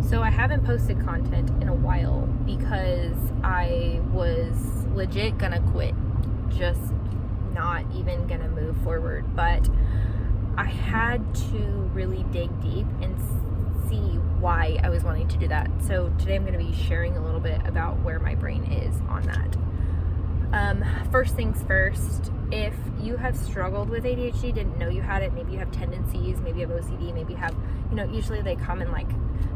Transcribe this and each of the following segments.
So I haven't posted content in a while because I was legit gonna quit, just not even gonna move forward. But I had to really dig deep and see why I was wanting to do that. So today I'm going to be sharing a little bit about where my brain is on that. First things first, if you have struggled with ADHD, didn't know you had it, maybe you have tendencies, maybe you have OCD, maybe you have, usually they come in like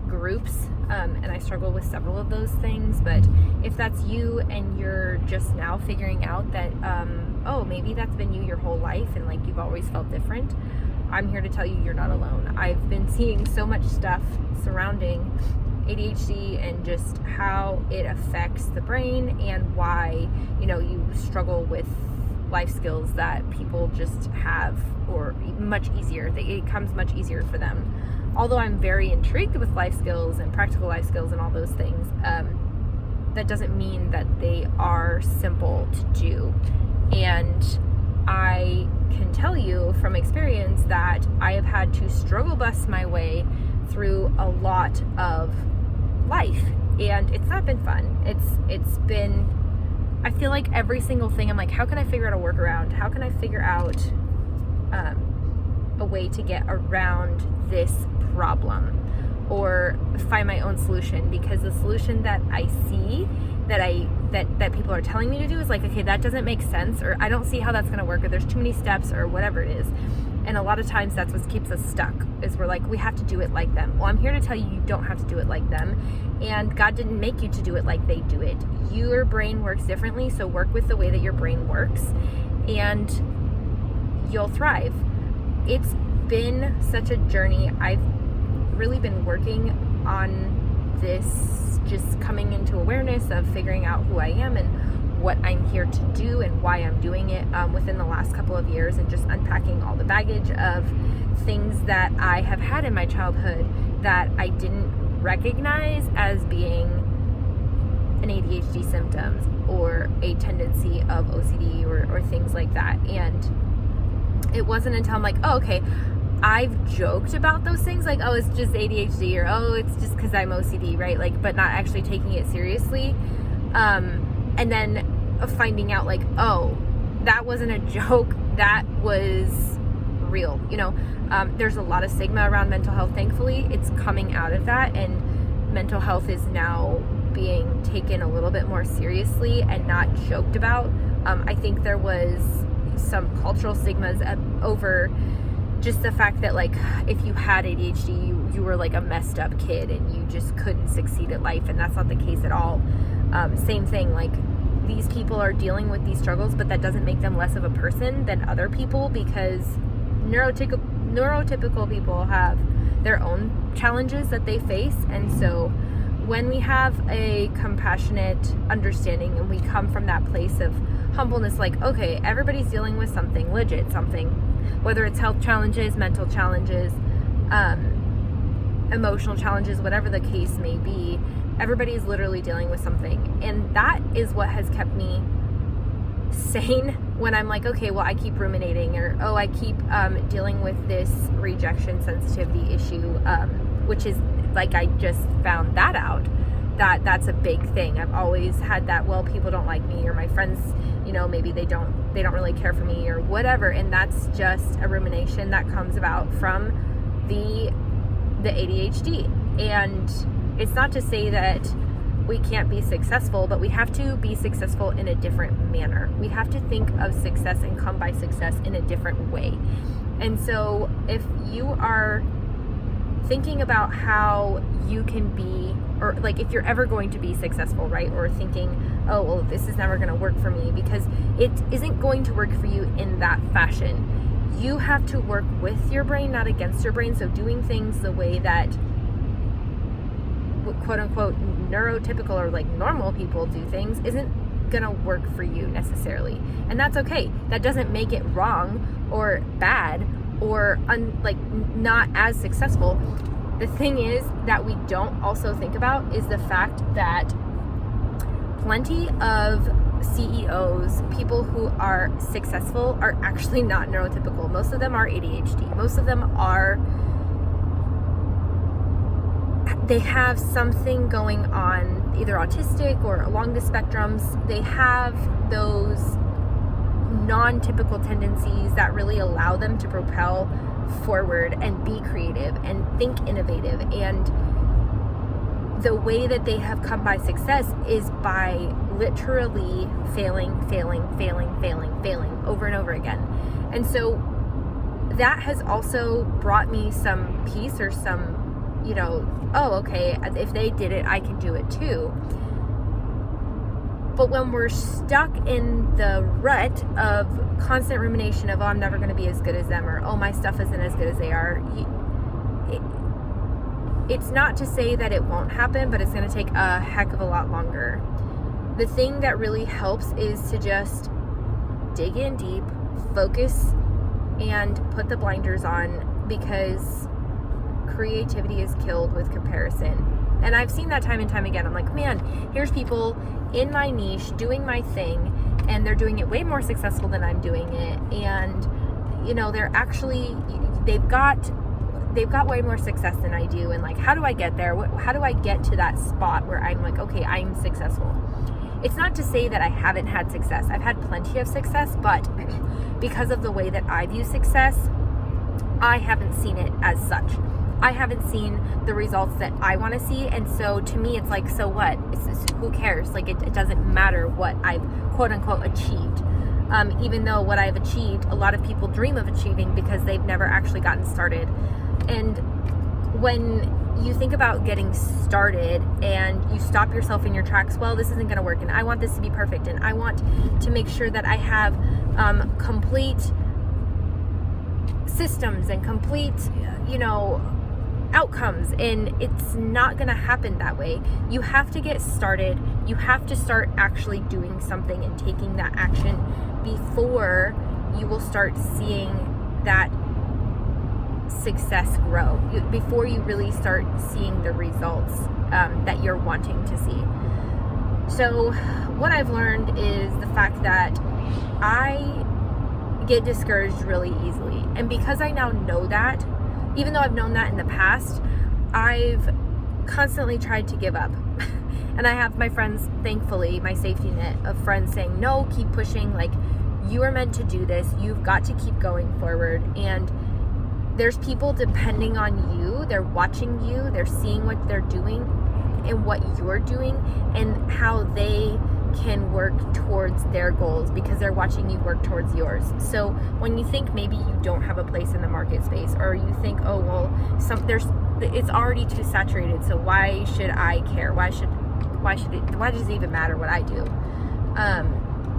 groups, and I struggle with several of those things. But if that's you and you're just now figuring out that, maybe that's been you your whole life and like you've always felt different, I'm here to tell you you're not alone. I've been seeing so much stuff surrounding ADHD and just how it affects the brain and why, you struggle with life skills that people just have, or much easier. It comes much easier for them. Although I'm very intrigued with life skills and practical life skills and all those things, that doesn't mean that they are simple to do. And I can tell you from experience that I have had to struggle bust my way through a lot of life, and it's not been fun. It's been, I feel like every single thing I'm like, how can I figure out a workaround? How can I figure out a way to get around this problem or find my own solution? Because the solution that I see that people are telling me to do is like, okay, that doesn't make sense, or I don't see how that's going to work, or there's too many steps, or whatever it is. And a lot of times that's what keeps us stuck, is we're like, we have to do it like them. Well, I'm here to tell you, you don't have to do it like them. And God didn't make you to do it like they do it. Your brain works differently, so work with the way that your brain works and you'll thrive. It's been such a journey. I've really been working on this, just coming into awareness of figuring out who I am and what I'm here to do and why I'm doing it within the last couple of years, and just unpacking all the baggage of things that I have had in my childhood that I didn't recognize as being an ADHD symptoms or a tendency of OCD or things like that. And it wasn't until I'm like, oh, okay, I've joked about those things, like, oh, it's just ADHD, or oh, it's just because I'm OCD, right? Like, but not actually taking it seriously. And then finding out like, oh, that wasn't a joke, that was real. There's a lot of stigma around mental health. Thankfully, it's coming out of that, and mental health is now being taken a little bit more seriously and not joked about. I think there was some cultural stigmas over just the fact that, like, if you had ADHD, you were like a messed up kid and you just couldn't succeed at life, and that's not the case at all. Same thing, like, these people are dealing with these struggles, but that doesn't make them less of a person than other people, because neurotypical people have their own challenges that they face. And so when we have a compassionate understanding and we come from that place of humbleness, like, okay, everybody's dealing with something, legit something, whether it's health challenges, mental challenges, emotional challenges, whatever the case may be, everybody's literally dealing with something. And that is what has kept me sane when I'm like, okay, well, I keep ruminating, or, oh, I keep dealing with this rejection sensitivity issue, which is like, I just found that out, that's a big thing. I've always had that, well, people don't like me, or my friends, maybe they don't really care for me, or whatever. And that's just a rumination that comes about from the ADHD. And it's not to say that we can't be successful, but we have to be successful in a different manner. We have to think of success and come by success in a different way. And so if you are thinking about how you can be, or like if you're ever going to be successful, right? Or thinking, oh, well, this is never going to work for me, because it isn't going to work for you in that fashion. You have to work with your brain, not against your brain. So doing things the way that quote unquote neurotypical or like normal people do things isn't gonna work for you necessarily, and that's okay. That doesn't make it wrong or bad or not as successful. The thing is that we don't also think about is the fact that plenty of CEOs, people who are successful, are actually not neurotypical. Most of them are ADHD. Most of them they have something going on, either autistic or along the spectrums. They have those non-typical tendencies that really allow them to propel forward and be creative and think innovative. And the way that they have come by success is by literally failing over and over again. And so that has also brought me some peace, or some, oh, okay, if they did it, I can do it too. But when we're stuck in the rut of constant rumination of, oh, I'm never going to be as good as them, or, oh, my stuff isn't as good as they are, it's not to say that it won't happen, but it's going to take a heck of a lot longer. The thing that really helps is to just dig in deep, focus, and put the blinders on, because creativity is killed with comparison. And I've seen that time and time again. I'm like, man, here's people in my niche doing my thing, and they're doing it way more successful than I'm doing it. And, they're actually, they've got way more success than I do. And like, how do I get there? How do I get to that spot where I'm like, okay, I'm successful? It's not to say that I haven't had success. I've had plenty of success, but because of the way that I view success, I haven't seen it as such. I haven't seen the results that I want to see. And so to me, it's like, so what? Who cares? Like, it doesn't matter what I've quote unquote achieved. Even though what I've achieved, a lot of people dream of achieving because they've never actually gotten started. And when you think about getting started and you stop yourself in your tracks, well, this isn't going to work, and I want this to be perfect, and I want to make sure that I have complete systems and complete, outcomes, and it's not going to happen that way. You have to get started. You have to start actually doing something and taking that action before you will start seeing that success grow, before you really start seeing the results that you're wanting to see. So what I've learned is the fact that I get discouraged really easily, and because I now know that, even though I've known that in the past, I've constantly tried to give up. And I have my friends, thankfully, my safety net of friends saying, no, keep pushing, like, you are meant to do this, you've got to keep going forward. And there's people depending on you, they're watching you, they're seeing what they're doing and what you're doing and how they can work towards their goals because they're watching you work towards yours. So when you think maybe you don't have a place in the market space, or you think, oh, well, it's already too saturated, so why should I care? Why does it even matter what I do?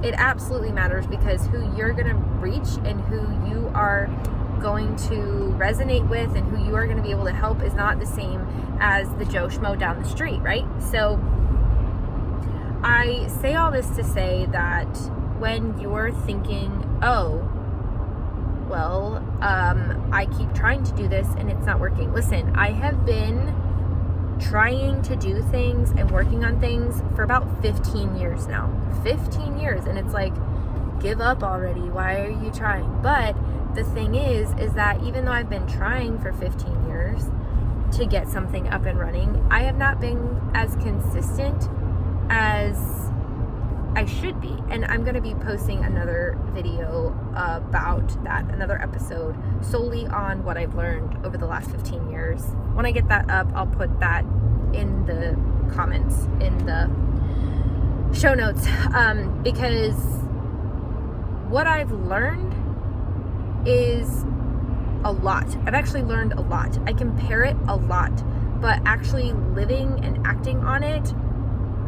It absolutely matters, because who you're going to reach and who you are going to resonate with and who you are going to be able to help is not the same as the Joe Schmo down the street, right? So I say all this to say that when you're thinking, oh, well, I keep trying to do this and it's not working. Listen, I have been trying to do things and working on things for about 15 years now. 15 years. And it's like, give up already. Why are you trying? But the thing is that even though I've been trying for 15 years to get something up and running, I have not been as consistent as I should be. And I'm going to be posting another video about that, another episode solely on what I've learned over the last 15 years. When I get that up, I'll put that in the comments, in the show notes, because what I've learned is a lot. I've actually learned a lot. I compare it a lot, but actually living and acting on it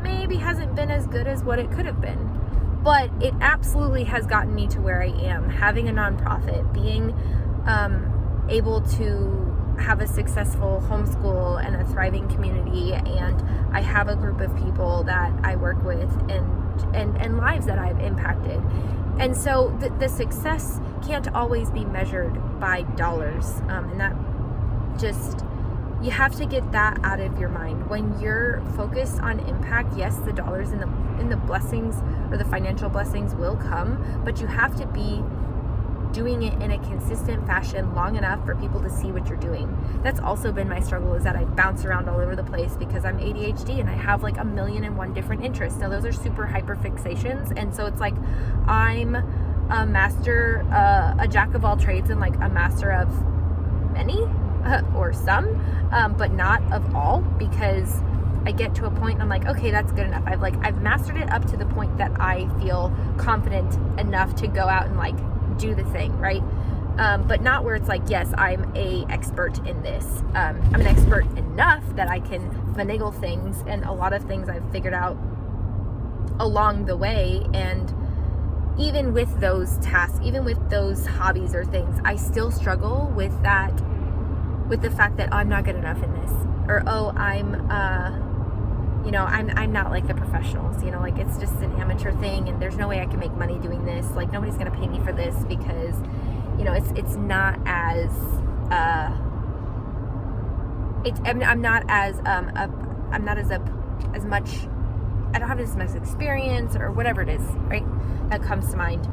maybe hasn't been as good as what it could have been. But it absolutely has gotten me to where I am, having a nonprofit, being able to have a successful homeschool and a thriving community, and I have a group of people that I work with and lives that I've impacted. And so the success can't always be measured by dollars, and that just, you have to get that out of your mind. When you're focused on impact, yes, the dollars and the blessings or the financial blessings will come, but you have to be doing it in a consistent fashion long enough for people to see what you're doing. That's also been my struggle, is that I bounce around all over the place because I'm ADHD and I have like 1,000,001 different interests. Now those are super hyper fixations, and so it's like I'm a master, a jack of all trades and like a master of many or some, but not of all, because I get to a point and I'm like, okay, that's good enough. I've mastered it up to the point that I feel confident enough to go out and like do the thing, right? But not where it's like, yes, I'm a expert in this. I'm an expert enough that I can finagle things, and a lot of things I've figured out along the way. And even with those tasks, even with those hobbies or things, I still struggle with that, with the fact that I'm not good enough in this, or I'm not like the professionals, like it's just an amateur thing and there's no way I can make money doing this. Like nobody's going to pay me for this because, it's not as, I'm not as much, I don't have as much experience or whatever it is, right? That comes to mind.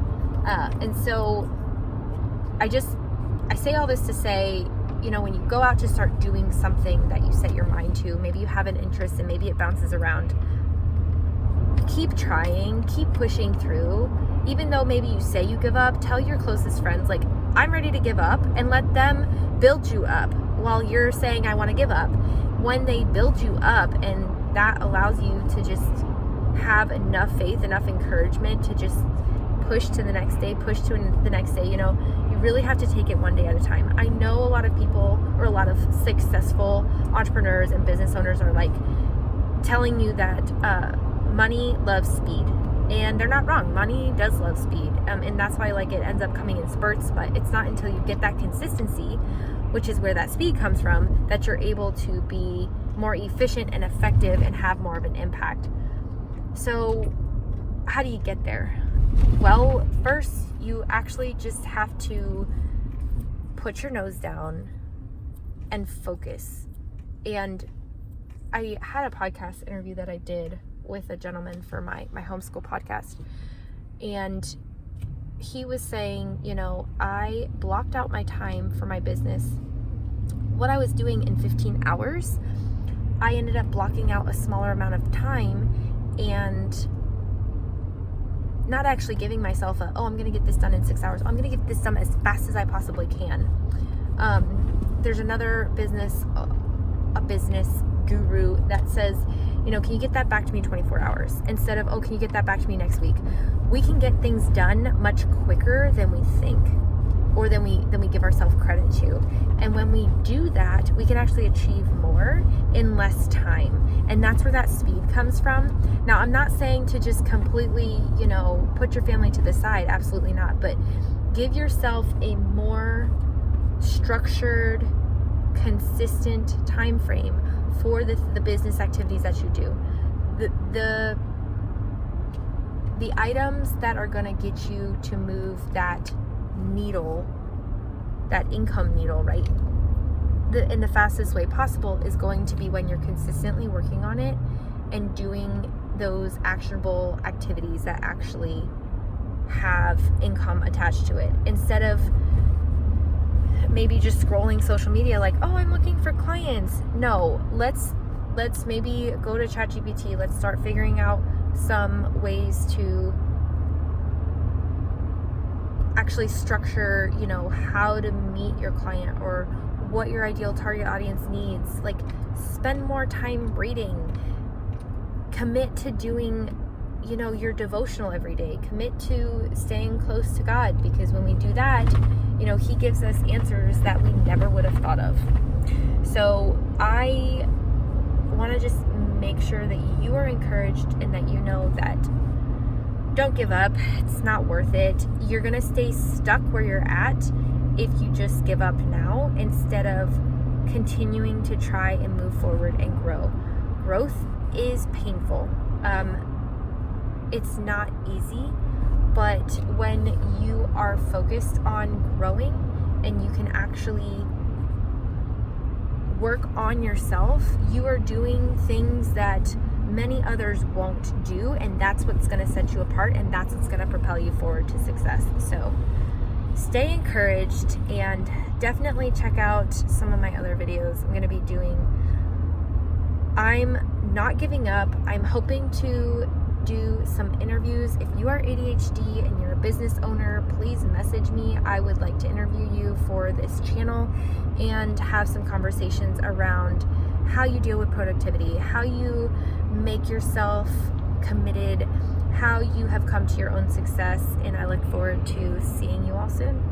And so I say all this to say, when you go out to start doing something that you set your mind to, maybe you have an interest and maybe it bounces around, keep trying, keep pushing through. Even though maybe you say you give up, tell your closest friends, like, I'm ready to give up, and let them build you up while you're saying, I want to give up. When they build you up, and that allows you to just have enough faith, enough encouragement to just push to the next day, push to the next day, you really have to take it one day at a time. I know a lot of people, or a lot of successful entrepreneurs and business owners, are like telling you that money loves speed, and they're not wrong. Money does love speed, and that's why like it ends up coming in spurts. But it's not until you get that consistency, which is where that speed comes from, that you're able to be more efficient and effective and have more of an impact. So how do you get there? Well, first, you actually just have to put your nose down and focus. And I had a podcast interview that I did with a gentleman for my homeschool podcast. And he was saying, I blocked out my time for my business. What I was doing in 15 hours, I ended up blocking out a smaller amount of time and not actually giving myself I'm going to get this done in 6 hours. I'm going to get this done as fast as I possibly can. There's another business guru that says, can you get that back to me in 24 hours? Instead of, can you get that back to me next week? We can get things done much quicker than we think, or than we give ourselves credit to. And when we do that, we can actually achieve more in less time. And that's where that speed comes from. Now, I'm not saying to just completely, put your family to the side. Absolutely not. But give yourself a more structured, consistent time frame for the business activities that you do. The items that are going to get you to move that needle, that income needle, right, in the fastest way possible, is going to be when you're consistently working on it and doing those actionable activities that actually have income attached to it, instead of maybe just scrolling social media like, I'm looking for clients. No, let's maybe go to ChatGPT. Let's start figuring out some ways to actually structure, how to meet your client or what your ideal target audience needs. Like, spend more time reading. Commit to doing, your devotional every day. Commit to staying close to God, because when we do that, He gives us answers that we never would have thought of. So I want to just make sure that you are encouraged and that you know that don't give up. It's not worth it. You're going to stay stuck where you're at if you just give up now, instead of continuing to try and move forward and grow. Growth is painful. It's not easy, but when you are focused on growing and you can actually work on yourself, you are doing things that many others won't do, and that's what's going to set you apart, and that's what's going to propel you forward to success. So stay encouraged, and definitely check out some of my other videos I'm going to be doing. I'm not giving up. I'm hoping to do some interviews. If you are ADHD and you're a business owner, please message me. I would like to interview you for this channel and have some conversations around how you deal with productivity, how you make yourself committed, how you have come to your own success, and I look forward to seeing you all soon.